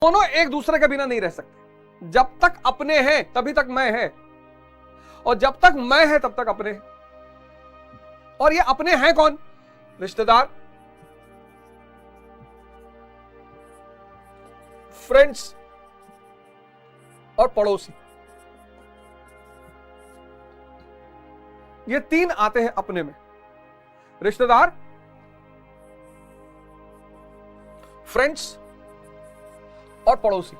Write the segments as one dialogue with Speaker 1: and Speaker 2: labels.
Speaker 1: दोनों एक दूसरे के बिना नहीं रह सकते। जब तक अपने हैं तभी तक मैं है, और जब तक मैं है तब तक अपने हैं। और ये अपने हैं कौन? रिश्तेदार, फ्रेंड्स और पड़ोसी। ये तीन आते हैं अपने में। रिश्तेदार, फ्रेंड्स और पड़ोसी।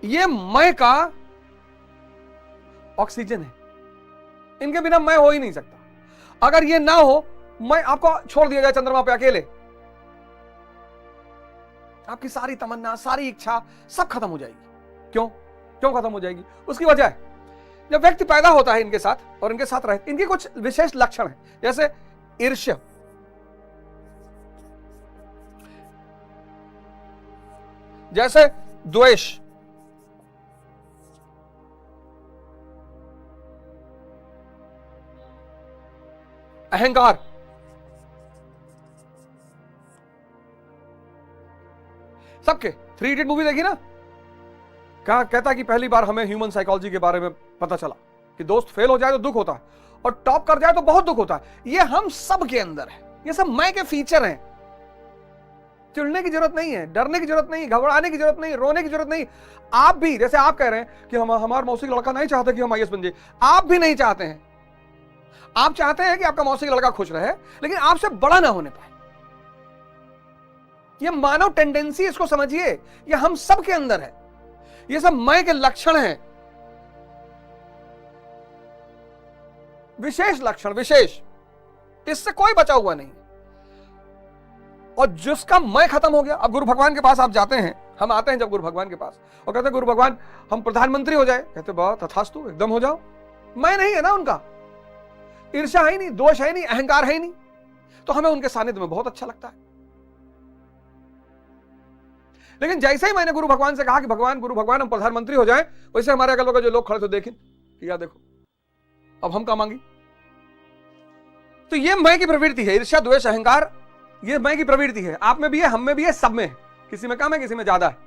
Speaker 1: ये मैं का ऑक्सीजन है, इनके बिना मैं हो ही नहीं सकता। अगर ये ना हो, मैं आपको छोड़ दिया जाए चंद्रमा पे अकेले, आपकी सारी तमन्ना, सारी इच्छा सब खत्म हो जाएगी। क्यों क्यों खत्म हो जाएगी? उसकी वजह है, जब व्यक्ति पैदा होता है इनके साथ और इनके साथ रहते, इनके कुछ विशेष लक्षण हैं, जैसे ईर्ष्या, जैसे द्वेष, अहंकार, सबके। 3 इडियट मूवी देखी ना? कहा कहता कि पहली बार हमें ह्यूमन साइकोलॉजी के बारे में पता चला कि दोस्त फेल हो जाए तो दुख होता है और टॉप कर जाए तो बहुत दुख होता है। ये हम सब के अंदर है, ये सब मैं के फीचर हैं। चिढ़ने की जरूरत नहीं है, डरने की जरूरत नहीं, घबराने की जरूरत नहीं, रोने की जरूरत नहीं। आप भी, जैसे आप कह रहे हैं कि हमारा मौसी का लड़का नहीं चाहता कि हम आईएएस बन जाए, आप भी नहीं चाहते हैं। आप चाहते हैं कि आपका मौसी का लड़का खुश रहे, लेकिन आपसे बड़ा ना होने पाए। ये मानव टेंडेंसी, इसको समझिए, ये हम सब के अंदर है। ये सब मैं के लक्षण हैं, विशेष लक्षण, विशेष। इससे कोई बचा हुआ नहीं। और जिसका मैं खत्म हो गया, अब गुरु भगवान के पास आप जाते हैं, हम आते हैं जब गुरु भगवान के पास और कहते हैं गुरु भगवान हम प्रधानमंत्री हो जाए, कहते बहुत तथास्तु, एकदम हो जाओ। मैं नहीं है ना उनका, ईर्ष्या है ही नहीं, दोष है नहीं, अहंकार है ही नहीं, तो हमें उनके सानिध्य में बहुत अच्छा लगता है। लेकिन जैसे ही मैंने गुरु भगवान से कहा कि भगवान, गुरु भगवान हम प्रधानमंत्री हो जाएं, वैसे हमारे अगल बगल जो लोग खड़े थे देखें कि या देखो अब हम क्या मांगी। तो ये मैं की प्रवृत्ति है, ईर्ष्या, द्वेष, अहंकार, ये मैं की प्रवृत्ति है। आप में भी है, हम में भी है, सब में है। किसी में कम है, किसी में ज्यादा है।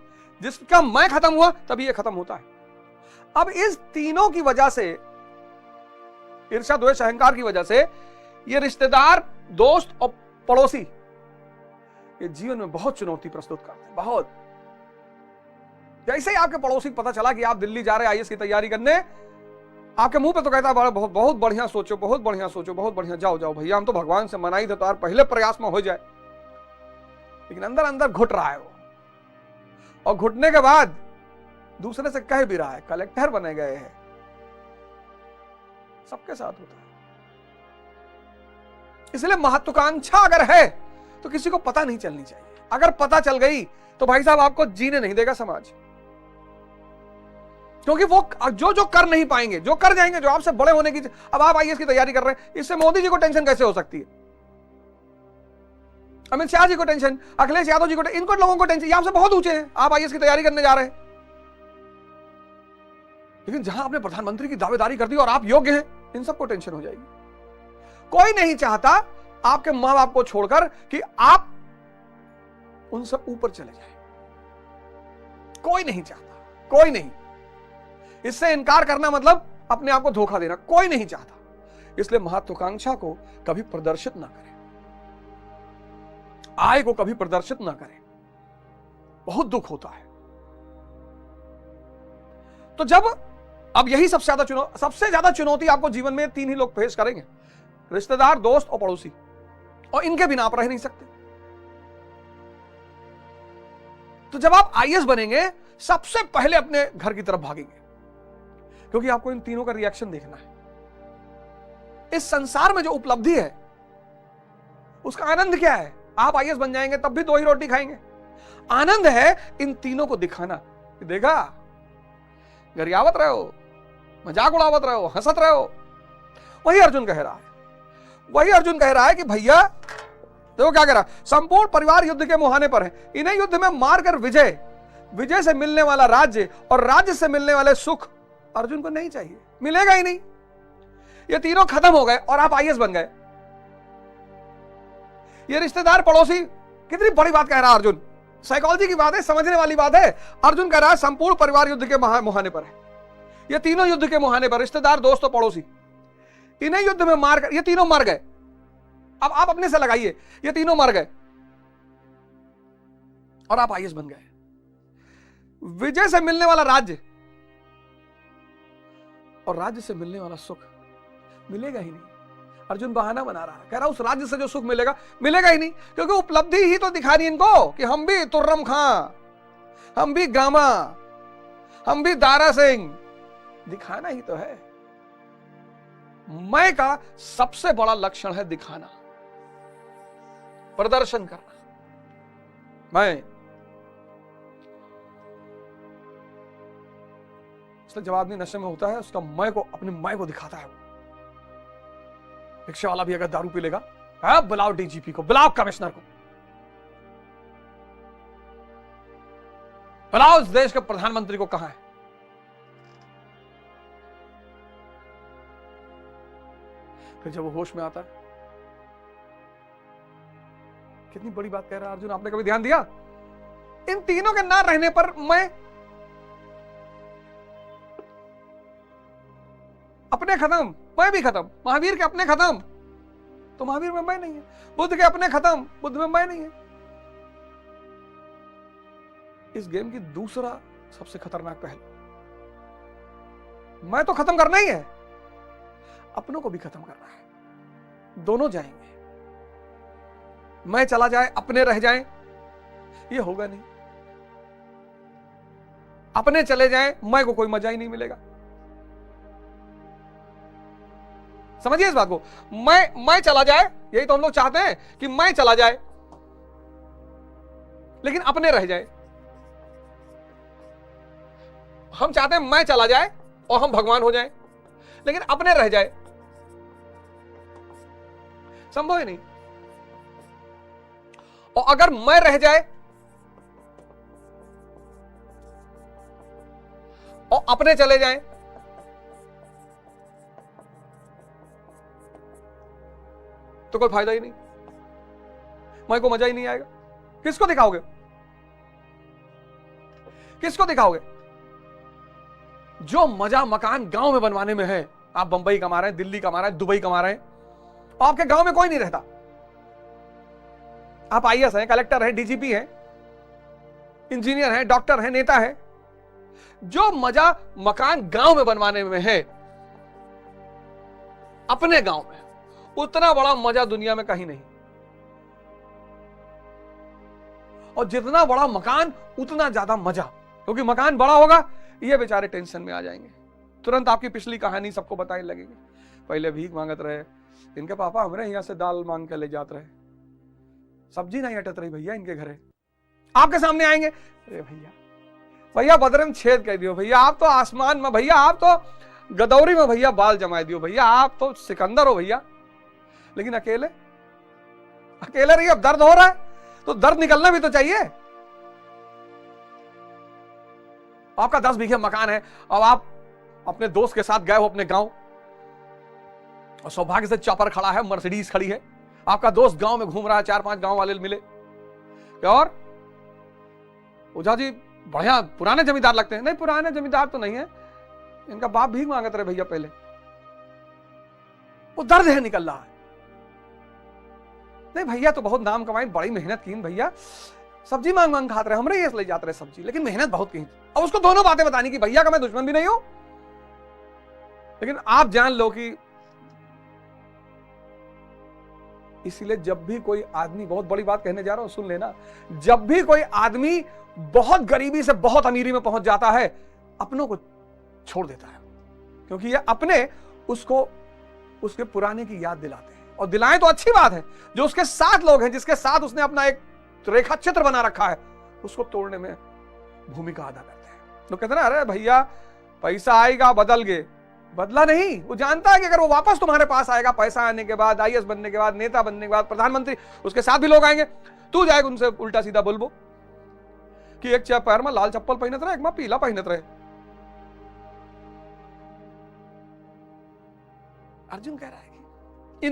Speaker 1: जिसका मैं खत्म हुआ तभी ये खत्म होता है। अब इस तीनों की वजह से, ईर्ष्या, द्वेष, अहंकार की वजह से, ये रिश्तेदार, दोस्त और पड़ोसी ये जीवन में बहुत चुनौती प्रस्तुत करते हैं, बहुत। जैसे ही आपके पड़ोसी को पता चला कि आप दिल्ली जा रहे हैं आईएएस की तैयारी करने, आपके मुंह पे तो कहता है बहुत बहुत बढ़िया सोचो, बहुत बढ़िया सोचो, बहुत बढ़िया, जाओ जाओ भैया, हम तो भगवान से मनाई थे तो यार पहले प्रयास में हो जाए। लेकिन अंदर अंदर घुट रहा है वो, और घुटने के बाद दूसरे से कह भी रहा है कलेक्टर बने गए हैं। सबके साथ होता है। इसलिए महत्वाकांक्षा अगर है तो किसी को पता नहीं चलनी चाहिए। अगर पता चल गई तो भाई साहब आपको जीने नहीं देगा समाज, क्योंकि वो जो जो कर नहीं पाएंगे, जो कर जाएंगे, जो आपसे बड़े होने की, अब आप आईएएस की तैयारी कर रहे हैं, इससे मोदी जी को टेंशन कैसे हो सकती है? अमित शाह जी को टेंशन, अखिलेश यादव जी को, इनको लोगों को टेंशन, ये आपसे बहुत ऊंचे हैं, आप आईएएस की तैयारी करने जा रहे हैं। लेकिन जहां आपने प्रधानमंत्री की दावेदारी कर दी और आप योग्य हैं, इन सबको टेंशन हो जाएगी। कोई नहीं चाहता आपके मां बाप को छोड़कर कि आप उनसे ऊपर चले जाए। कोई नहीं चाहता, कोई नहीं। इससे इनकार करना मतलब अपने आप को धोखा देना, कोई नहीं चाहता। इसलिए महत्वाकांक्षा को कभी प्रदर्शित ना करें, आय को कभी प्रदर्शित ना करें, बहुत दुख होता है। तो जब अब यही सबसे ज्यादा चुनौती आपको जीवन में 3 ही लोग फेस करेंगे, रिश्तेदार, दोस्त और पड़ोसी, और इनके बिना आप रह नहीं सकते। तो जब आप आईएएस बनेंगे, सबसे पहले अपने घर की तरफ भागेंगे, क्योंकि आपको इन तीनों का रिएक्शन देखना है। इस संसार में जो उपलब्धि है उसका आनंद क्या है? आप आईएएस बन जाएंगे तब भी 2 ही रोटी खाएंगे। आनंद है इन तीनों को दिखाना, देखा, गरियावत रहो, मजाक उड़ावत रहो, हंसत रहो। वही अर्जुन कह रहा है कि भैया देखो क्या कह रहा, संपूर्ण परिवार युद्ध के मुहाने पर है, इन्हें युद्ध में मारकर विजय से मिलने वाला राज्य और राज्य से मिलने वाले सुख अर्जुन को नहीं चाहिए, मिलेगा ही नहीं। ये तीनों खत्म हो गए और आप आईएएस बन गए, ये रिश्तेदार पड़ोसी, कितनी बड़ी बात कह रहा है अर्जुन। साइकोलॉजी की बात है, समझने वाली बात है। अर्जुन कह रहा है संपूर्ण परिवार युद्ध के मुहाने पर है। ये तीनों युद्ध के मुहाने पर, रिश्तेदार, दोस्त और पड़ोसी, इन्हें युद्ध में मार कर ये तीनों मर गए। अब आप अपने से लगाइए, ये तीनों मर गए और आप आईएएस बन गए। विजय से मिलने वाला राज्य और राज्य से मिलने वाला सुख मिलेगा ही नहीं। अर्जुन बहाना बना रहा है, कह रहा उस राज्य से जो सुख मिलेगा मिलेगा ही नहीं, क्योंकि उपलब्धि ही तो दिखा रही इनको कि हम भी तुर्रम खां, हम भी गामा, हम भी दारा सिंह, दिखाना ही तो है। मैं का सबसे बड़ा लक्षण है दिखाना, प्रदर्शन करना। मैं इसलिए जब आदमी नशे में होता है, उसका मैं को, अपने मैं को दिखाता है। रिक्शा वाला भी अगर दारू पी लेगा, बुलाओ डीजीपी को, बुलाओ कमिश्नर को, बुलाओ इस देश के प्रधानमंत्री को, कहां है? फिर जब वो होश में आता है, कितनी बड़ी बात कह रहा है अर्जुन। आपने कभी ध्यान दिया इन तीनों के ना रहने पर? मैं अपने खत्म, मैं भी खत्म। महावीर के अपने खत्म तो महावीर में मैं नहीं है। बुद्ध के अपने खत्म, बुद्ध में मैं नहीं है। इस गेम की दूसरा सबसे खतरनाक पहलू, मैं तो खत्म करना ही है, अपनों को भी खत्म करना है। दोनों जाएंगे। मैं चला जाए, अपने रह जाएं, ये होगा नहीं। अपने चले जाएं, मैं को कोई मजा ही नहीं मिलेगा। समझिए इस बात को। मैं चला जाए, यही तो हम लोग चाहते हैं कि मैं चला जाए, लेकिन अपने रह जाए। हम चाहते हैं मैं चला जाए और हम भगवान हो जाएं, लेकिन अपने रह जाए, संभव ही नहीं। और अगर मैं रह जाए और अपने चले जाएं, तो कोई फायदा ही नहीं, मैं को मजा ही नहीं आएगा। किसको दिखाओगे? किसको दिखाओगे? जो मजा मकान गांव में बनवाने में है। आप बंबई कमा रहे हैं, दिल्ली कमा रहे हैं, दुबई कमा रहे हैं, और आपके गांव में कोई नहीं रहता। आप आईएएस हैं, कलेक्टर हैं, डीजीपी हैं, इंजीनियर हैं, डॉक्टर हैं, नेता हैं। जो मजा मकान गांव में बनवाने में है, अपने गांव में, उतना बड़ा मजा दुनिया में कहीं नहीं। और जितना बड़ा मकान उतना ज्यादा मजा, क्योंकि मकान बड़ा होगा, ये बेचारे टेंशन में आ जाएंगे। तुरंत आपकी पिछली कहानी सबको बताने लगेगी। पहले भीख मांगत रहे, इनके पापा हमरे यहां से दाल मांग के ले जाते रहे, सब्जी नहीं अटत रही भैया इनके घरे। आपके सामने आएंगे, अरे भैया भैया बदरे में छेद कह दियो भैया, आप तो आसमान में भैया, आप तो गदौरी में भैया बाल जमा दियो भैया, आप तो सिकंदर हो भैया। लेकिन अकेले अकेले रहिए। अब दर्द हो रहा है तो दर्द निकलना भी तो चाहिए। आपका 10 बीघे मकान है, अब आप अपने दोस्त के साथ गए हो अपने गांव, और सौभाग्य से चॉपर खड़ा है, मर्सिडीज खड़ी है, आपका दोस्त गांव में घूम रहा है, 4-5 गांव वाले मिले, और ओझा जी बढ़िया पुराने जमींदार लगते हैं। नहीं, पुराने जमींदार तो नहीं है, इनका बाप भीख मांगते रहे भैया पहले। वो दर्द है निकल रहा है। नहीं भैया तो बहुत नाम कमाई, बड़ी मेहनत की भैया, सब्जी मांग मांग खाते रहे, हमरे ये ले जाते रहे सब्जी, लेकिन मेहनत बहुत की। अब उसको दोनों बातें बतानी कि भैया का मैं दुश्मन भी नहीं हूं, लेकिन आप जान लो कि इसीलिए जब भी कोई आदमी, बहुत बड़ी बात कहने जा रहा हूं, सुन लेना, जब भी कोई आदमी बहुत गरीबी से बहुत अमीरी में पहुंच जाता है, अपनों को छोड़ देता है, क्योंकि ये अपने उसको उसके पुराने की याद दिलाते हैं। और दिलाएं तो अच्छी बात है, जो उसके साथ लोग हैं, जिसके साथ उसने अपना एक रेखा चित्र बना रखा है, उसको तोड़ने में भूमिका अदा करते हैं। लोग कहते हैं अरे भैया पैसा आएगा बदल गए, बदला नहीं। वो जानता है कि अगर वो वापस तुम्हारे पास आएगा, पैसा आने के बाद, आईएएस बनने के बाद, नेता बनने के बाद, प्रधानमंत्री, उसके साथ भी लोग आएंगे, तू जाएगा उनसे उल्टा सीधा बोलबो कि एक पैर में लाल चप्पल पहनत रहे, एक में पीला पहनत रहे। अर्जुन कह रहा है